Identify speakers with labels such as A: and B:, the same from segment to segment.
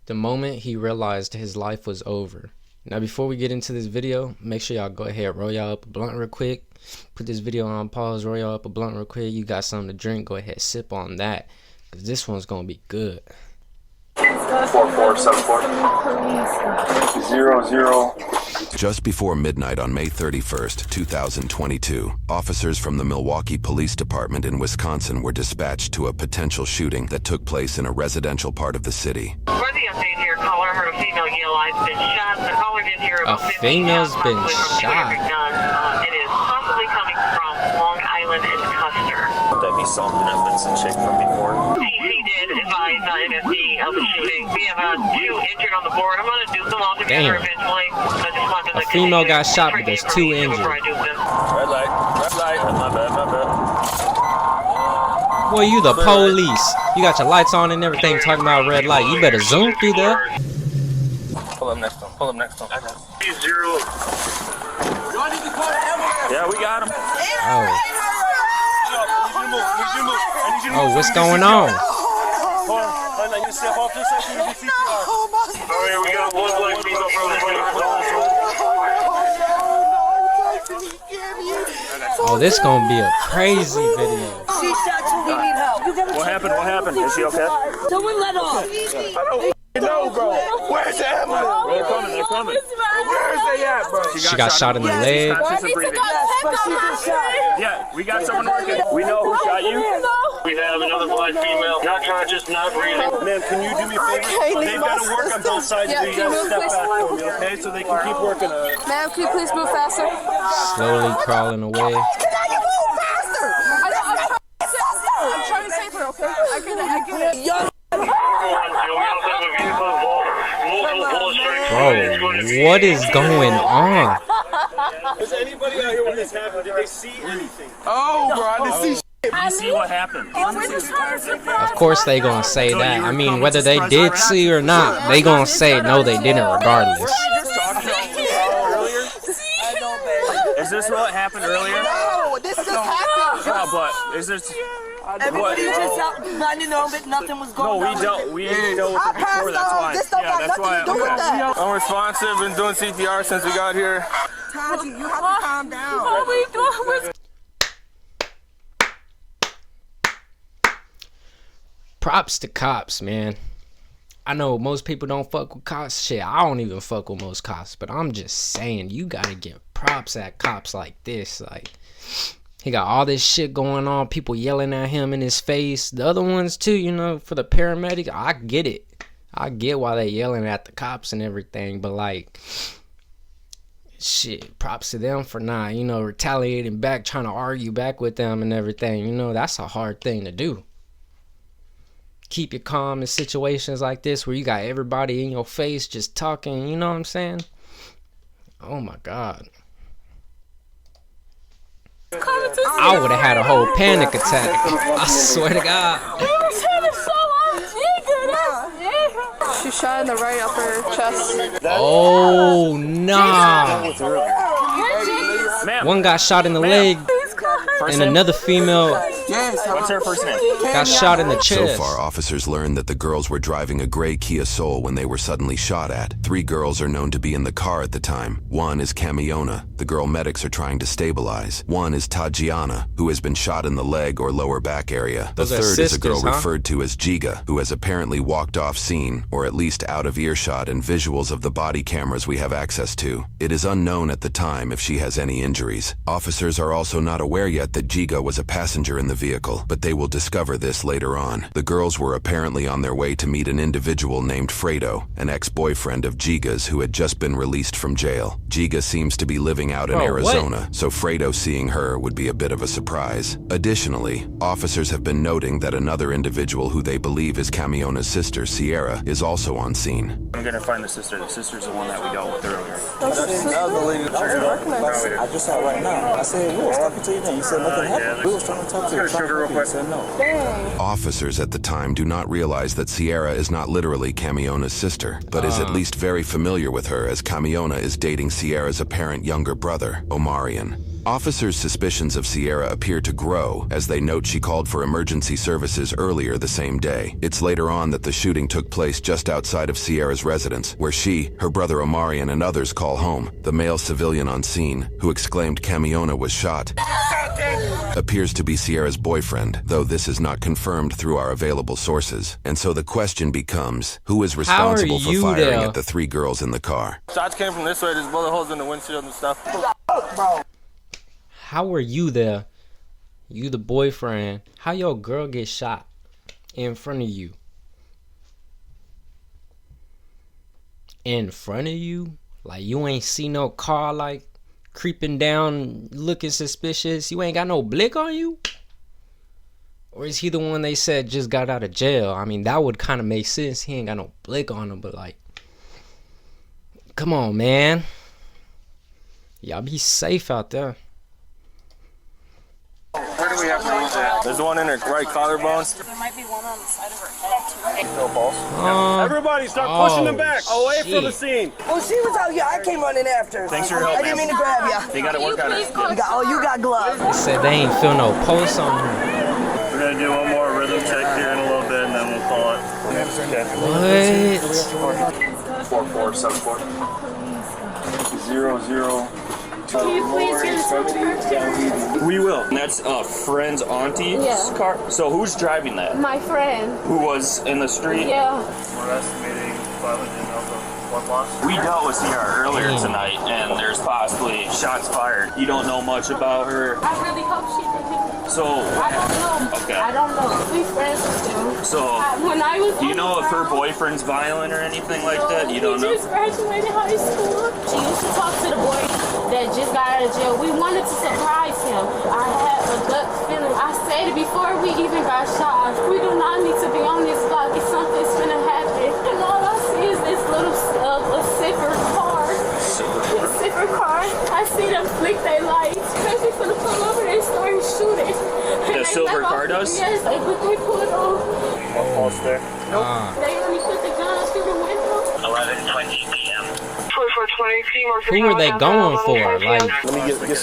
A: the moment he realized his life was over. Now, before we get into this video, make sure y'all go ahead, roll y'all up a blunt real quick. Put this video on pause, roll y'all up a blunt real quick. You got something to drink, go ahead, sip on that, because this one's going to be good.
B: 4474 00.
C: Just before midnight on May 31st, 2022, officers from the Milwaukee Police Department in Wisconsin were dispatched to a potential shooting that took place in a residential part of the city.
D: For the update here, caller heard a female yell, "I've been shot." The caller did hear about 15
A: female's
D: shots,
A: been
D: possibly from
A: shot.
D: two different guns. It is possibly coming from Long Island and Custer.
B: Would that be something if it's a chick from before?
D: TC did advise MSD of the shooting. We have 2 injured on the board. I'm going to do them all together eventually. I just wanted to
A: A female got shot, but there's 2 injured.
B: Red light, red light. My bad, my bad.
A: Boy, you the police. You got your lights on and everything talking about red light. You better zoom through there.
B: Pull up next one, pull up next one.
D: Zero.
B: Yeah, we got him.
A: Oh. Oh, what's going on?
D: We got one black female from the
B: Oh,
A: this gonna be a crazy video.
B: What happened? What happened? Is she okay?
E: Someone let off.
B: I don't know, bro. Where's the ambulance? They're coming, they're coming. Where is they at, bro?
A: She got shot in the leg.
B: Yeah, we got someone working. We know who shot you.
D: We have another black female, not conscious, not breathing.
B: Ma'am, can you do me a favor? They've got to work on both sides, so you got to step back for me, okay? So they can keep working on it.
E: Ma'am, can you please move faster?
A: Slowly crawling away.
E: Can you move faster? I'm trying to save her, okay? I get it.
A: Bro, what is going on?
B: Is anybody out here when this happened? Did they see anything? Oh, bro, I didn't see shit. You see what happened?
A: Of course they gonna say that. I mean, whether they did see or not, they gonna say no, they didn't regardless.
B: Is this what happened earlier?
E: No, this just happened.
B: Yeah, but is this...
E: Everybody was just out minding their own business, nothing was going on.
B: No, we dealt with it before, that's why.
E: This don't got nothing to do with that.
F: I'm responsive, been doing CPR since we got here.
E: Taji, you have to calm down. What are we doing?
A: Props to cops, man. I know most people don't fuck with cops. Shit, I don't even fuck with most cops, but I'm just saying, you gotta give props at cops like this. Like, he got all this shit going on, people yelling at him in his face. The other ones too, you know, for the paramedic, I get it. I get why they yelling at the cops and everything, but like, shit, props to them for not, you know, retaliating back, trying to argue back with them and everything. You know, that's a hard thing to do. Keep you calm in situations like this where you got everybody in your face just talking, you know what I'm saying? Oh my God. I would have had a whole panic attack. I swear to God.
E: She shot in the right upper chest.
A: Oh, nah. One got shot in the leg, and another female
B: What's her first name?
A: got shot in the chest.
C: So far, officers learned that the girls were driving a gray Kia Soul when they were suddenly shot at. 3 girls are known to be in the car at the time. One is Camiona, the girl medics are trying to stabilize. One is Tajiana, who has been shot in the leg or lower back area. The
A: Those are
C: third is a girl
A: sisters, huh?
C: referred to as Giga, who has apparently walked off scene, or at least out of earshot and visuals of the body cameras we have access to. It is unknown at the time if she has any injuries. Officers are also not aware yet that Giga was a passenger in the vehicle, but they will discover this later on. The girls were apparently on their way to meet an individual named Fredo, an ex-boyfriend of Giga's who had just been released from jail. Giga seems to be living out in Arizona, so Fredo seeing her would be a bit of a surprise. Additionally, officers have been noting that another individual who they believe is Camiona's sister, Sierra, is also on scene.
B: I'm gonna find the sister. The sister's the one that we dealt with earlier.
G: I just saw right now. I said, we was talking to you then. You said nothing happened. We was trying to talk to you. You said no.
C: Officers at the time do not realize that Sierra is not literally Camiona's sister, but is at least very familiar with her as Camiona is dating Sierra's apparent younger brother, Omarion. Officers' suspicions of Sierra appear to grow as they note she called for emergency services earlier the same day. It's later on that the shooting took place just outside of Sierra's residence, where she, her brother Omarion, and others call home. The male civilian on scene, who exclaimed Camiona was shot, appears to be Sierra's boyfriend, though this is not confirmed through our available sources. And so the question becomes, who is responsible for firing at the 3 girls in the car?
F: Shots came from this way. There's bullet holes in the windshield and stuff.
A: How were you there? You the boyfriend. How your girl get shot in front of you? In front of you? Like you ain't see no car like creeping down looking suspicious? You ain't got no blick on you? Or is he the one they said just got out of jail? I mean, that would kind of make sense. He ain't got no blick on him, but like, come on, man. Y'all be safe out there.
F: Where do we have to use that? There's one in her right collarbone.
E: There might be one on the side of her head.
F: No balls.
B: Everybody start pushing them back away from the scene.
H: Well, she was out here. I came running after.
F: Thanks for your help,
H: I didn't mean to grab ya.
F: They got to work on it.
H: You got gloves.
A: They said they ain't feel no pulse on her.
B: We're gonna do one more rhythm check here in a little bit, and then we'll call it.
A: What?
F: 4474 00.
E: Can you please use some?
I: We will. And that's a friend's auntie's car. So who's driving that?
E: My friend.
I: Who was in the street?
E: Yeah.
B: We're estimating violent and one loss.
I: We dealt with Sierra earlier tonight, and there's possibly shots fired. You don't know much about her.
E: I really hope she didn't.
I: So
E: I don't know.
I: Okay.
E: I don't know. We friends still.
I: So
E: when I was
I: do you know if her boyfriend's violent or anything like that? You don't know?
E: He just graduated high school. She used to talk to the boy that just got out of jail. We wanted to surprise him. I had a gut feeling. I said it before we even got shot. We do not need to be on this block. If something's gonna happen. And all I see is this little a silver car. A silver car. I see them flick their lights. They're gonna come over and start shooting.
I: The silver car does?
E: Yes, but they pulled off.
B: Almost there.
E: Nope. They only put the gun through the window.
D: 11:20 p.m.
A: Who were they going for? Like,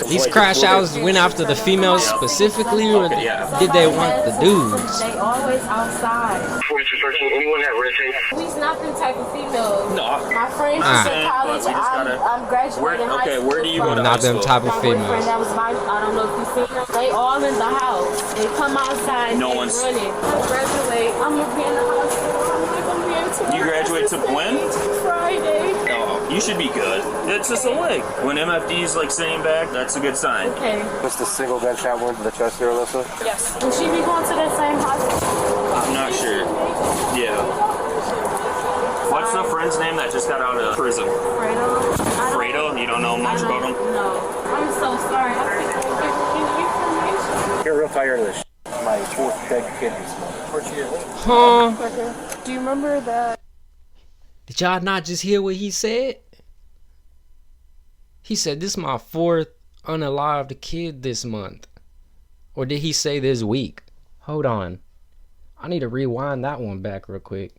A: these crash outs went after the females specifically, or did they want the dudes?
E: They always outside.
D: 4213, anyone have red tape?
E: We's not the type of females.
I: No.
E: My friends is in college. I'm graduating high school.
I: Where do you go to
A: Not them type of
E: My boyfriend,
A: females.
E: that was I don't know if you seen them. They all in the house. They come outside.
I: No
E: they
I: one's-
E: running. I graduate. I'm gonna be in the hospital. I'm not gonna be able to.
I: You graduate to when?
E: Friday.
I: No, you should be good. It's just a leg. When MFD's like sitting back, that's a good sign.
E: Okay.
F: What's the single gunshot wound to the chest here, Alyssa?
E: Yes. Will she be going to the same hospital?
I: I'm not sure. Yeah. What's the friend's name that just got out of prison?
E: Fredo.
I: Fredo? You don't know much about him?
E: No. I'm so sorry. I think I'm giving you information.
G: You're real tired of this. My fourth dead kid this month. Where'd she get?
A: Huh?
E: Do you remember that?
A: Did y'all not just hear what he said? He said, this is my 4th unalived kid this month. Or did he say this week? Hold on. I need to rewind that one back real quick.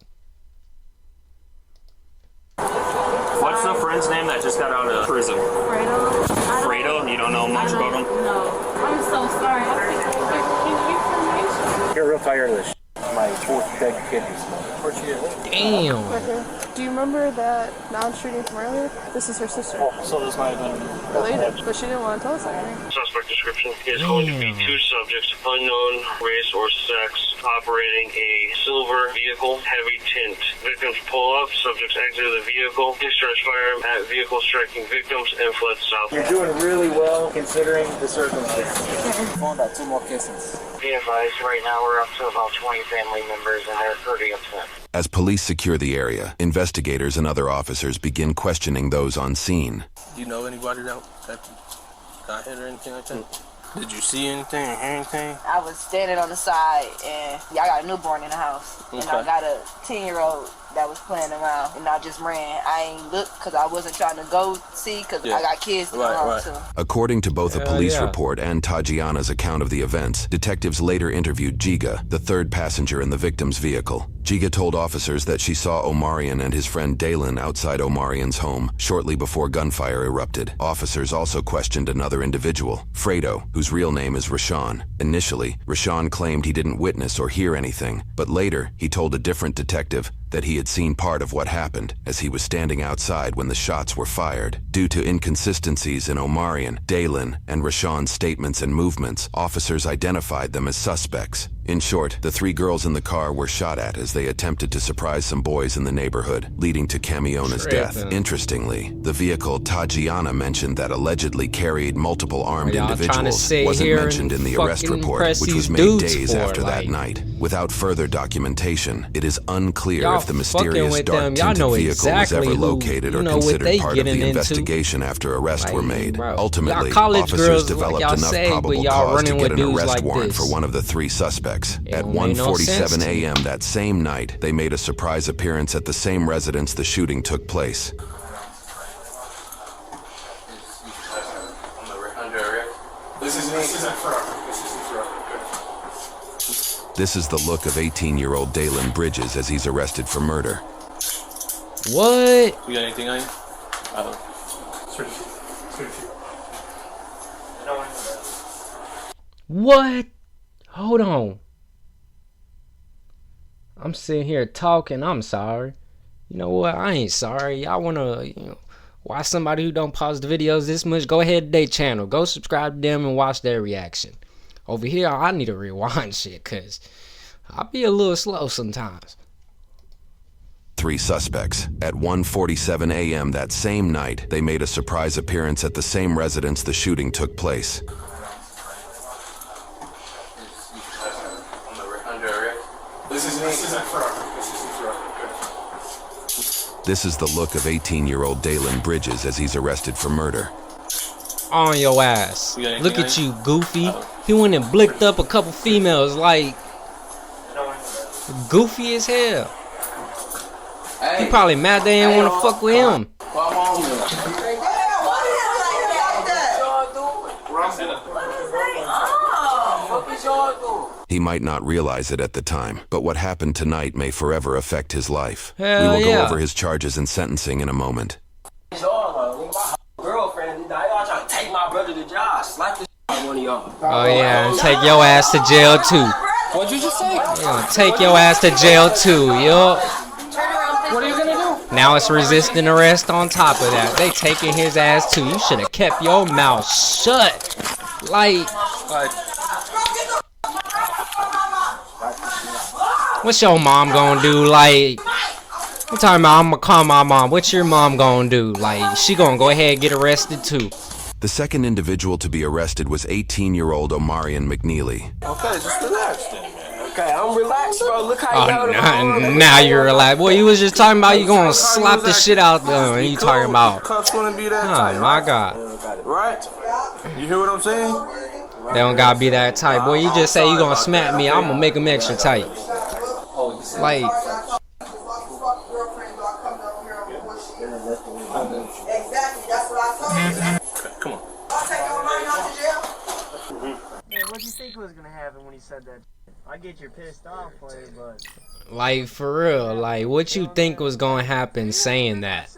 I: What's the friend's name that just got out of prison?
E: Fredo.
I: Fredo? You don't know much about him?
E: No. I'm so sorry. I think I'm giving you information.
G: You're real tired of this. My fourth dead kid this month. Where'd she get?
A: Damn.
J: Do you remember that non-shooting from earlier? This is her sister.
G: So this might have been
J: Related, but she didn't want to tell us anything.
D: Suspect description is going to be 2 subjects, unknown race or sex, operating a silver vehicle, heavy tint. Victims pull up, subjects exit the vehicle, discharge firearm at vehicle striking victims, and fled south.
G: You're doing really well considering the circumstances. Found out 2 more cases.
D: Be advised, right now we're up to about 20 family members and they're pretty upset.
C: As police secure the area, investigators and other officers begin questioning those on scene.
F: Do you know anybody that got hit or anything like that? Did you see anything or hear anything?
H: I was standing on the side, and I got a newborn in the house, and I got a 10-year-old that was playing around, and I just ran. I ain't looked because I wasn't trying to go see because I got kids to go home too.
C: According to both a police report and Tatiana's account of the events, detectives later interviewed Giga, the third passenger in the victim's vehicle. Giga told officers that she saw Omarion and his friend Dalen outside Omarion's home shortly before gunfire erupted. Officers also questioned another individual, Fredo, whose real name is Rashawn. Initially, Rashawn claimed he didn't witness or hear anything, but later he told a different detective that he had seen part of what happened as he was standing outside when the shots were fired. Due to inconsistencies in Omarion, Dalen, and Rashawn's statements and movements, officers identified them as suspects. In short, the three girls in the car were shot at as they attempted to surprise some boys in the neighborhood, leading to Camiona's death. Interestingly, the vehicle Tatiana mentioned that allegedly carried multiple armed individuals wasn't mentioned in the arrest report, which was made days after that night. Without further documentation, it is unclear if the mysterious dark-tinted vehicle was ever located or considered part of the investigation after arrests were made. Ultimately, officers developed enough probable cause to get an arrest warrant for one of the three suspects. At 1:47 a.m. that same night, they made a surprise appearance at the same residence the shooting took place. This is the look of 18-year-old Dalen Bridges as he's arrested for murder.
A: What?
F: You got anything on you?
A: What? Hold on. I'm sitting here talking. I'm sorry. You know what? I ain't sorry. Y'all wanna, watch somebody who don't pause the videos this much? Go ahead to their channel. Go subscribe to them and watch their reaction. Over here, I need to rewind shit because I'll be a little slow sometimes.
C: Three suspects. At 1:47 a.m. that same night, they made a surprise appearance at the same residence the shooting took place. This is the look of 18-year-old Dalen Bridges as he's arrested for murder.
A: On your ass. Look at you, goofy. He went and blicked up a couple females like goofy as hell. He probably mad they didn't want to fuck with him.
C: He might not realize it at the time, but what happened tonight may forever affect his life.
A: Hell
C: we will
A: yeah.
C: go over his charges and sentencing in a moment.
G: Girlfriend, y'all trying to take my brother to jail. Slap the one of y'all.
A: Oh yeah, and take your ass to jail too.
G: What'd you just say?
A: Yeah, take your ass to jail too, yo.
G: What are you gonna do?
A: Now it's resisting arrest on top of that. They taking his ass too. You should have kept your mouth shut. Like, what's your mom gonna do? Like, I'm talking about I'm gonna call my mom. What's your mom gonna do? Like, she gonna go ahead and get arrested too.
C: The second individual to be arrested was 18-year-old Omarion McNeely.
F: Okay, just relax then, man.
G: Okay, I'm relaxed, bro. Look how you got it.
A: Now you're relaxed. Boy, you was just talking about you gonna slap the shit out them, and you talking about. Oh my God.
F: Right? You hear what I'm saying?
A: They don't gotta be that tight. Boy, you just say you gonna smack me, I'm gonna make them extra tight. Like,
F: Come on.
K: What do you think was gonna happen when he said that? I get you're pissed off for it, but
A: like for real, like what you think was gonna happen saying that?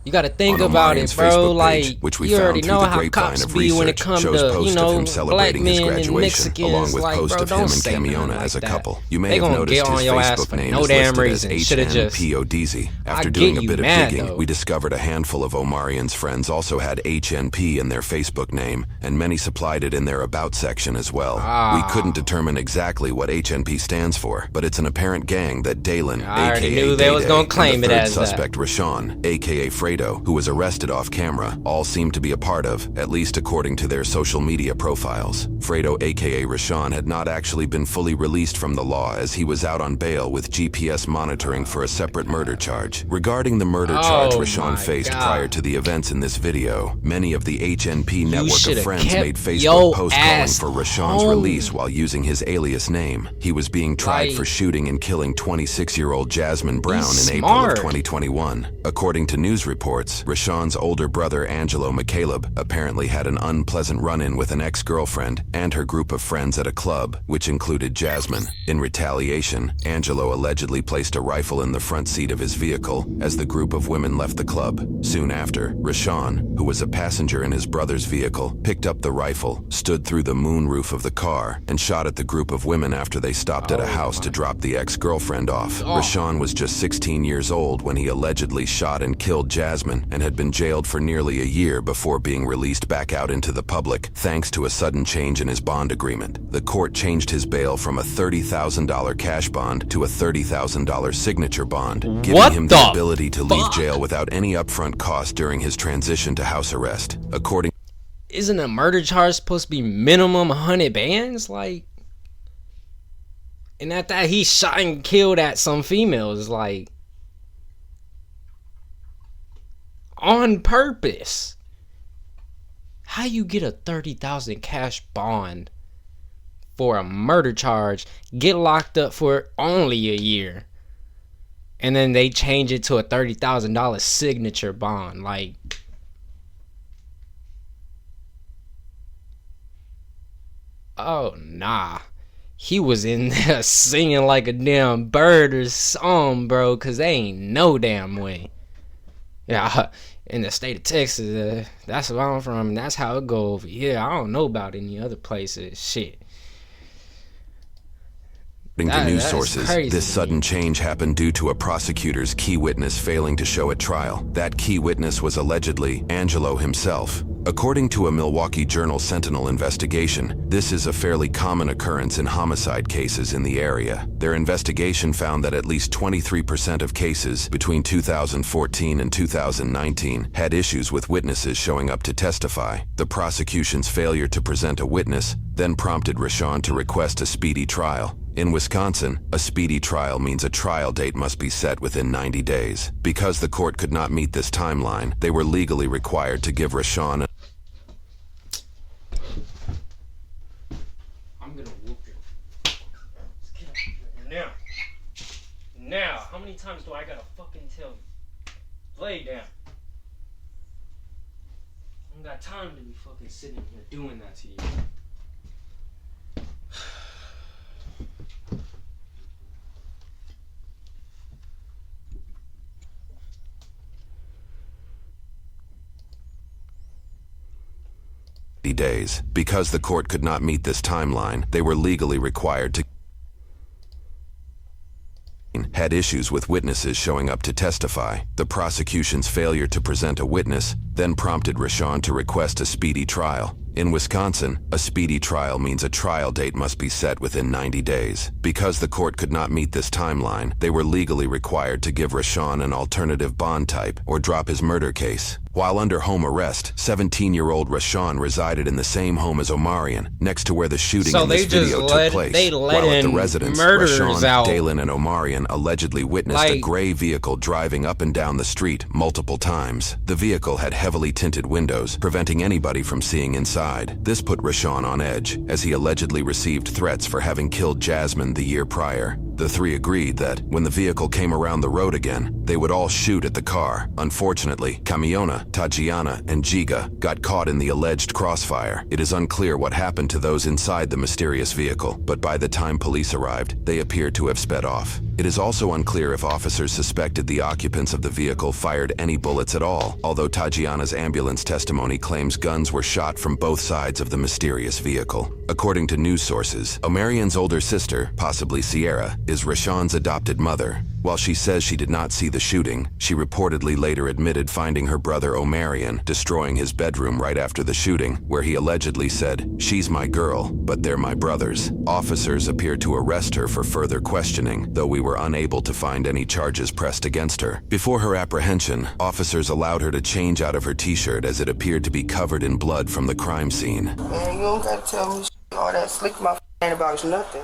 A: You gotta think about it, bro. Like, you already know how cops be when it comes to, black men and Mexicans. Like, bro, don't say nothing like that.
C: You may have noticed his Facebook name is listed as HNPODZ. After doing a bit of digging, we discovered a handful of Omarion's friends also had HNP in their Facebook name, and many supplied it in their About section as well. We couldn't determine exactly what HNP stands for, but it's an apparent gang that Dalen, aka Day Day, and the third suspect Rashawn, aka Fredo, Fredo, who was arrested off camera, all seemed to be a part of, at least according to their social media profiles. Fredo, aka Rashawn, had not actually been fully released from the law as he was out on bail with GPS monitoring for a separate murder charge. Regarding the murder charge Rashawn faced prior to the events in this video, many of the HNP network of friends made Facebook posts calling for Rashawn's release while using his alias name. He was being tried for shooting and killing 26-year-old Jasmine Brown in April of 2021. According to news reports, Rashawn's older brother Angelo McCaleb apparently had an unpleasant run-in with an ex-girlfriend and her group of friends at a club, which included Jasmine. In retaliation, Angelo allegedly placed a rifle in the front seat of his vehicle as the group of women left the club. Soon after, Rashawn, who was a passenger in his brother's vehicle, picked up the rifle, stood through the moonroof of the car, and shot at the group of women after they stopped at a house to drop the ex-girlfriend off. Rashawn was just 16 years old when he allegedly shot and killed Jasmine and had been jailed for nearly a year before being released back out into the public thanks to a sudden change in his bond agreement. The court changed his bail from a $30,000 cash bond to a $30,000 signature bond, giving him the ability to leave jail without any upfront cost during his transition to house arrest.
A: Isn't a murder charge supposed to be minimum 100 bands? Like, and at that he shot and killed at some females, like, on purpose. How you get a $30,000 cash bond for a murder charge, get locked up for only a year, and then they change it to a $30,000 signature bond? Like, oh nah, he was in there singing like a damn bird or something, bro, cause they ain't no damn way. Yeah, in the state of Texas, that's where I'm from, and that's how it go over here. I don't know about any other places. Shit.
C: According to news sources, this sudden change happened due to a prosecutor's key witness failing to show at trial. That key witness was allegedly Angelo himself. According to a Milwaukee Journal Sentinel investigation, this is a fairly common occurrence in homicide cases in the area. Their investigation found that at least 23% of cases between 2014 and 2019 had issues with witnesses showing up to testify. The prosecution's failure to present a witness then prompted Rashawn to request a speedy trial. In Wisconsin, a speedy trial means a trial date must be set within 90 days. Because the court could not meet this timeline, they were legally required to give Rashawn
A: I'm gonna whoop you. Let's get up here now. How many times do I gotta fucking tell you? Lay down. I don't got time to be fucking sitting here doing that to you.
C: days. Because the court could not meet this timeline, they were legally required to had issues with witnesses showing up to testify. The prosecution's failure to present a witness then prompted Rashawn to request a speedy trial. In Wisconsin, a speedy trial means a trial date must be set within 90 days. Because the court could not meet this timeline, they were legally required to give Rashawn an alternative bond type or drop his murder case. While under home arrest, 17-year-old Rashawn resided in the same home as Omarion, next to where the shooting in this video took place. While at the residence, Rashawn, Dalen, and Omarion allegedly witnessed a gray vehicle driving up and down the street multiple times. The vehicle had heavily tinted windows, preventing anybody from seeing inside. This put Rashawn on edge, as he allegedly received threats for having killed Jasmine the year prior. The three agreed that, when the vehicle came around the road again, they would all shoot at the car. Unfortunately, Camiona, Tatiana, and Giga got caught in the alleged crossfire. It is unclear what happened to those inside the mysterious vehicle, but by the time police arrived, they appeared to have sped off. It is also unclear if officers suspected the occupants of the vehicle fired any bullets at all, although Tatiana's ambulance testimony claims guns were shot from both sides of the mysterious vehicle. According to news sources, Omarion's older sister, possibly Sierra, is Rashawn's adopted mother. While she says she did not see the shooting, she reportedly later admitted finding her brother Omarion destroying his bedroom right after the shooting, where he allegedly said, "She's my girl, but they're my brothers." Officers appeared to arrest her for further questioning, though we were unable to find any charges pressed against her. Before her apprehension, officers allowed her to change out of her t-shirt as it appeared to be covered in blood from the crime scene.
H: Man, you don't gotta tell me all that slick my ain't about nothing.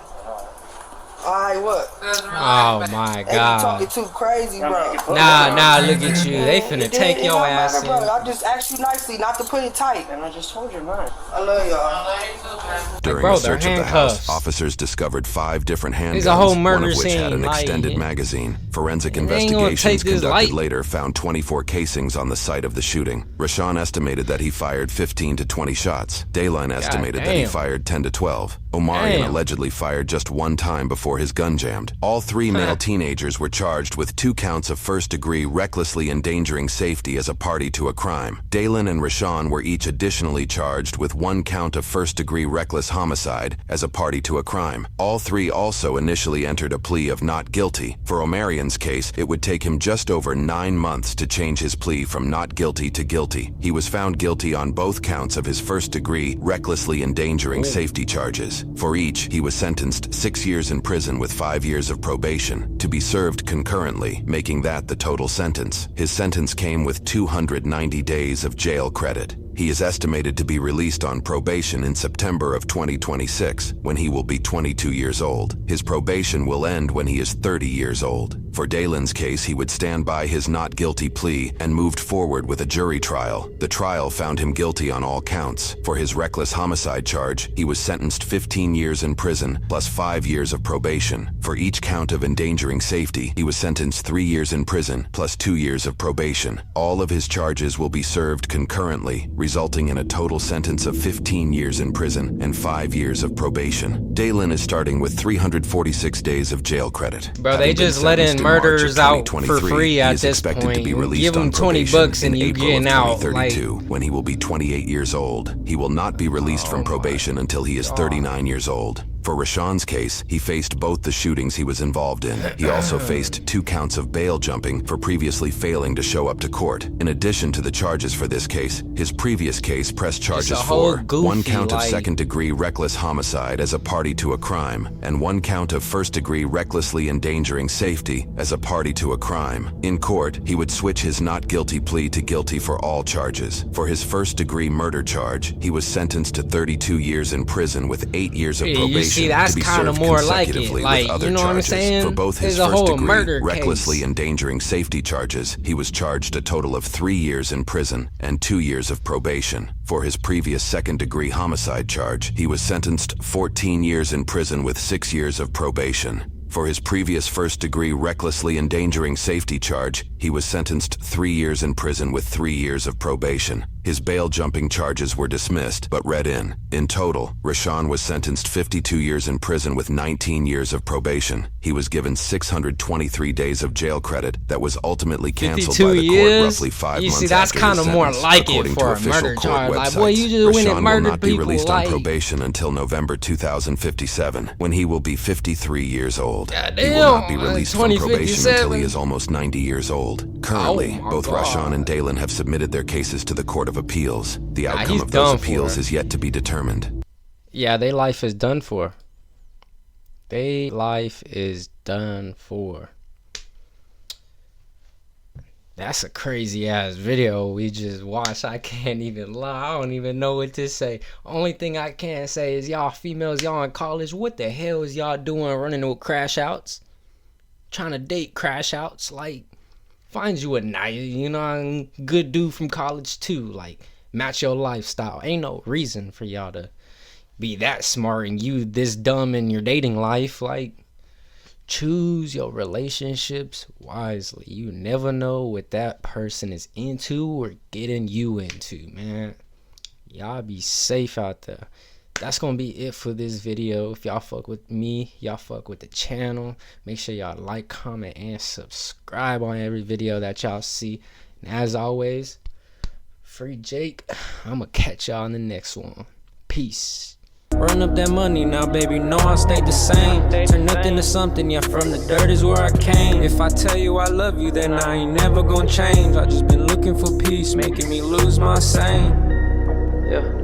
H: Alright, what?
A: Oh my
H: Hey, you
A: God.
H: talking too crazy, bro.
A: Nah, look at you. They finna take your ass in.
H: Bro, I just asked you nicely not to put it tight. And I just told you not. I love y'all.
C: During a search of the house, officers discovered 5 different handguns,
A: a whole
C: one
A: murder
C: of which had an
A: scene,
C: extended
A: like,
C: magazine. Forensic
A: ain't gonna take
C: investigations
A: this
C: conducted
A: light.
C: later found 24 casings on the site of the shooting. Rashawn estimated that he fired 15 to 20 shots. Dayline estimated that he fired 10 to 12. Omarion allegedly fired just 1 time before his gun jammed. All 3 male teenagers were charged with 2 counts of first-degree recklessly endangering safety as a party to a crime. Daylin and Rashawn were each additionally charged with 1 count of first-degree reckless homicide as a party to a crime. All 3 also initially entered a plea of not guilty. For Omarion's case, it would take him just over 9 months to change his plea from not guilty to guilty. He was found guilty on both counts of his first-degree recklessly endangering safety charges. For each, he was sentenced 6 years in prison with 5 years of probation, to be served concurrently, making that the total sentence. His sentence came with 290 days of jail credit. He is estimated to be released on probation in September of 2026, when he will be 22 years old. His probation will end when he is 30 years old. For Daylin's case, he would stand by his not guilty plea and moved forward with a jury trial. The trial found him guilty on all counts. For his reckless homicide charge, he was sentenced 15 years in prison plus 5 years of probation. For each count of endangering safety, he was sentenced 3 years in prison plus 2 years of probation. All of his charges will be served concurrently, resulting in a total sentence of 15 years in prison and 5 years of probation. Daylin is starting with 346 days of jail credit.
A: Bro, they just letting murderers out for free at this point. Give them 20 bucks and you getting out. Like,
C: when he will be 28 years old. He will not be released from probation until he is 39 years old. For Rashawn's case, he faced both the shootings he was involved in. He also faced 2 counts of bail jumping for previously failing to show up to court. In addition to the charges for this case, his previous case pressed charges for 1 count of second-degree reckless homicide as a party to a crime, and 1 count of first-degree recklessly endangering safety as a party to a crime. In court, he would switch his not guilty plea to guilty for all charges. For his first-degree murder charge, he was sentenced to 32 years in prison with 8 years of probation.
A: See, that's kind of more like it. Like, you know what I'm saying?
C: For both his first-degree recklessly endangering safety charges, he was charged a total of 3 years in prison and 2 years of probation. For his previous second-degree homicide charge, he was sentenced 14 years in prison with 6 years of probation. For his previous first-degree recklessly endangering safety charge, he was sentenced 3 years in prison with 3 years of probation. His bail-jumping charges were dismissed, but read in. In total, Rashawn was sentenced 52 years in prison with 19 years of probation. He was given 623 days of jail credit that was ultimately canceled by the court roughly 5 months after his sentence.
A: You see, that's kind of more like it for a murder charge. Like, boy, you just went and murdered people.
C: Rashawn will not be released on probation until November 2057, when he will be 53 years old. He will not be released from probation until he is almost 90 years old. Currently, both Rashawn and Daylin have submitted their cases to the Court of Appeals. The outcome of those appeals is yet to be determined.
A: Yeah, their life is done for. Their life is done for. That's a crazy ass video we just watched. I can't even lie. I don't even know what to say. Only thing I can say is y'all females, y'all in college, what the hell is y'all doing running with crash outs? Trying to date crash outs? Like, find you a nice, you know, good dude from college too. Like, match your lifestyle. Ain't no reason for y'all to be that smart and you this dumb in your dating life. Like, choose your relationships wisely. You never know what that person is into or getting you into, man. Y'all be safe out there. That's gonna be it for this video. If y'all fuck with me, y'all fuck with the channel, make sure y'all like, comment, and subscribe on every video that y'all see. And as always, free Jake. I'ma catch y'all in the next one. Peace. Run up that money now, baby, know I stayed the same. Turn nothing to something, yeah, from the dirt is where I came. If I tell you I love you, then I ain't never gonna change. I just been looking for peace, making me lose my sane. Yeah.